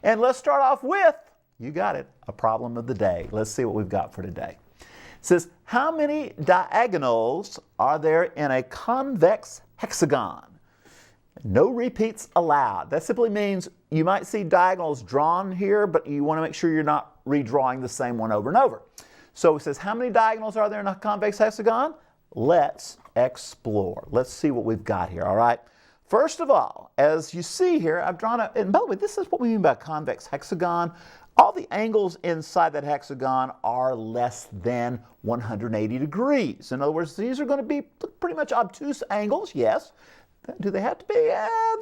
And let's start off with, you got it, a problem of the day. Let's see what we've got for today. It says, how many diagonals are there in a convex hexagon? No repeats allowed. That simply means you might see diagonals drawn here, but you want to make sure you're not redrawing the same one over and over. So it says, how many diagonals are there in a convex hexagon? Let's explore. Let's see what we've got here, all right? First of all, as you see here, I've drawn a, and by the way, this is what we mean by convex hexagon. All the angles inside that hexagon are less than 180 degrees. In other words, these are going to be pretty much obtuse angles, yes. Do they have to be?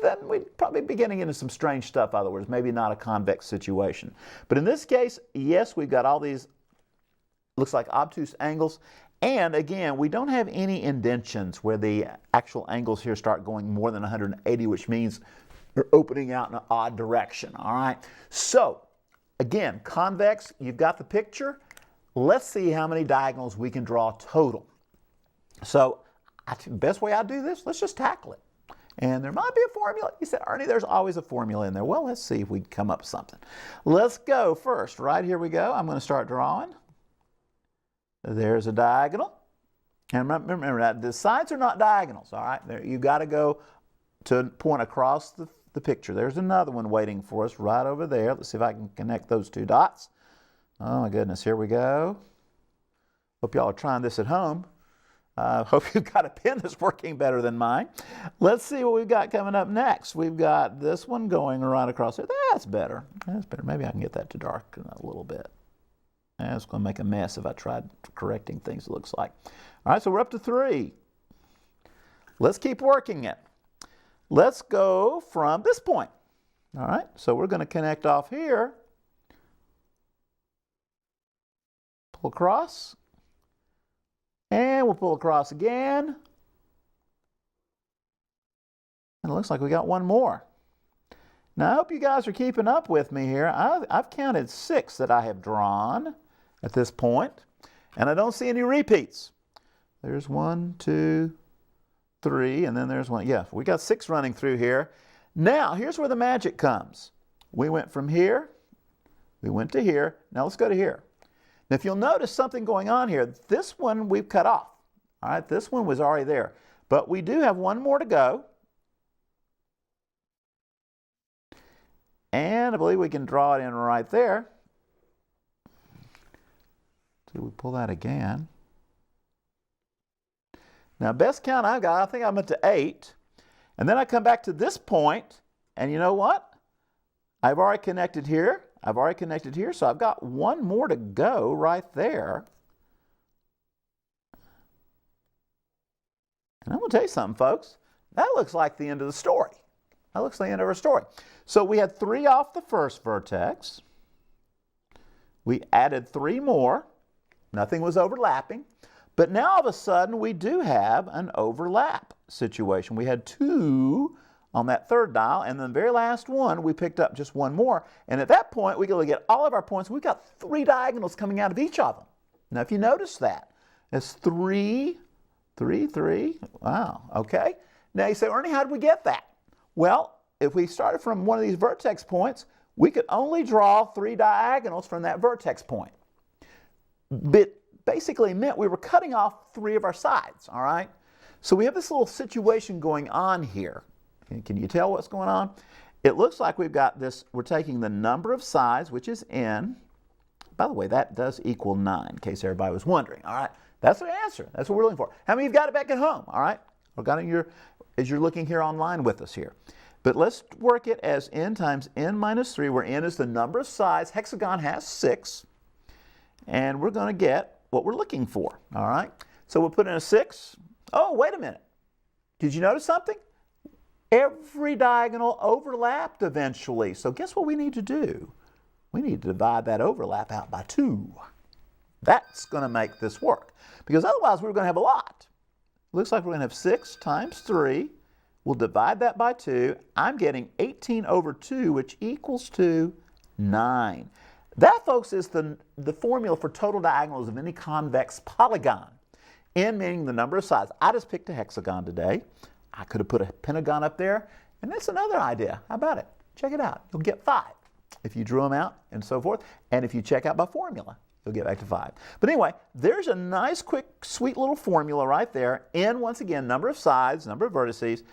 Then we'd probably be getting into some strange stuff, in other words, maybe not a convex situation. But in this case, yes, we've got all these, looks like obtuse angles. And again, we don't have any indentions where the actual angles here start going more than 180, which means they're opening out in an odd direction, all right? So, again, convex, you've got the picture. Let's see how many diagonals we can draw total. So, the best way I do this, let's just tackle it. And there might be a formula. You said, Ernie, there's always a formula in there. Well, let's see if we can come up with something. Let's go first. Right, here we go. I'm going to start drawing. There's a diagonal. And remember that the sides are not diagonals, all right? You've got to go to a point across the picture. There's another one waiting for us right over there. Let's see if I can connect those two dots. Oh, my goodness. Here we go. Hope y'all are trying this at home. Hope you've got a pen that's working better than mine. Let's see what we've got coming up next. We've got this one going right across there. That's better. That's better. Maybe I can get that to darken a little bit. That's going to make a mess if I tried correcting things, it looks like. All right, so we're up to 3. Let's keep working it. Let's go from this point. All right, so we're going to connect off here. Pull across. And we'll pull across again. And it looks like we got one more. Now, I hope you guys are keeping up with me here. I've counted 6 that I have drawn at this point, and I don't see any repeats. There's 1, 2, 3, and then there's 1. Yeah, we got 6 running through here. Now, here's where the magic comes. We went from here, we went to here. Now, let's go to here. Now, if you'll notice something going on here, this one we've cut off. All right, this one was already there. But we do have one more to go. And I believe we can draw it in right there. So we pull that again. Now, best count I've got, I think I'm up to 8. And then I come back to this point, and you know what? I've already connected here. I've already connected here, so I've got one more to go right there. And I'm going to tell you something, folks. That looks like the end of the story. That looks like the end of our story. So we had 3 off the first vertex. We added 3 more. Nothing was overlapping. But now all of a sudden we do have an overlap situation. We had 2 on that third dial, and then the very last one we picked up just 1 more. And at that point we go get all of our points. We've got 3 diagonals coming out of each of them. Now if you notice that, it's 3, 3, 3. Wow, okay. Now you say, Ernie, how did we get that? Well, if we started from one of these vertex points, we could only draw 3 diagonals from that vertex point. But basically meant we were cutting off 3 of our sides, all right? So we have this little situation going on here. Can you tell what's going on? It looks like we've got this, we're taking the number of sides, which is n. By the way, that does equal 9, in case everybody was wondering, all right? That's the answer. That's what we're looking for. How many of you got it back at home, all right? Or got it as you're looking here online with us here. But let's work it as n times n minus 3, where n is the number of sides. Hexagon has 6. And we're going to get what we're looking for, all right? So we'll put in a 6. Oh, wait a minute. Did you notice something? Every diagonal overlapped eventually. So guess what we need to do? We need to divide that overlap out by 2. That's going to make this work. Because otherwise we're going to have a lot. Looks like we're going to have 6 times 3. We'll divide that by 2. I'm getting 18 over 2, which equals to 9. That, folks, is the formula for total diagonals of any convex polygon. N meaning the number of sides. I just picked a hexagon today. I could have put a pentagon up there, and that's another idea. How about it? Check it out. You'll get 5. if you drew them out and so forth. And if you check out by formula, you'll get back to 5. But anyway, there's a nice, quick, sweet little formula right there. N, once again, number of sides, number of vertices.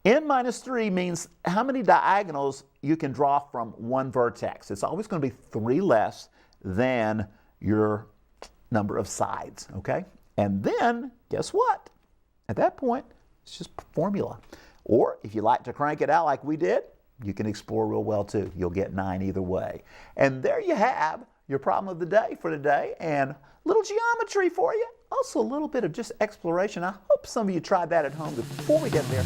N minus 3 means how many diagonals you can draw from one vertex. It's always going to be 3 less than your number of sides, okay? And then, guess what? At that point, it's just formula. Or if you like to crank it out like we did, you can explore real well too. You'll get 9 either way. And there you have your problem of the day for today, and a little geometry for you. Also a little bit of just exploration. I hope some of you tried that at home. Before we get there,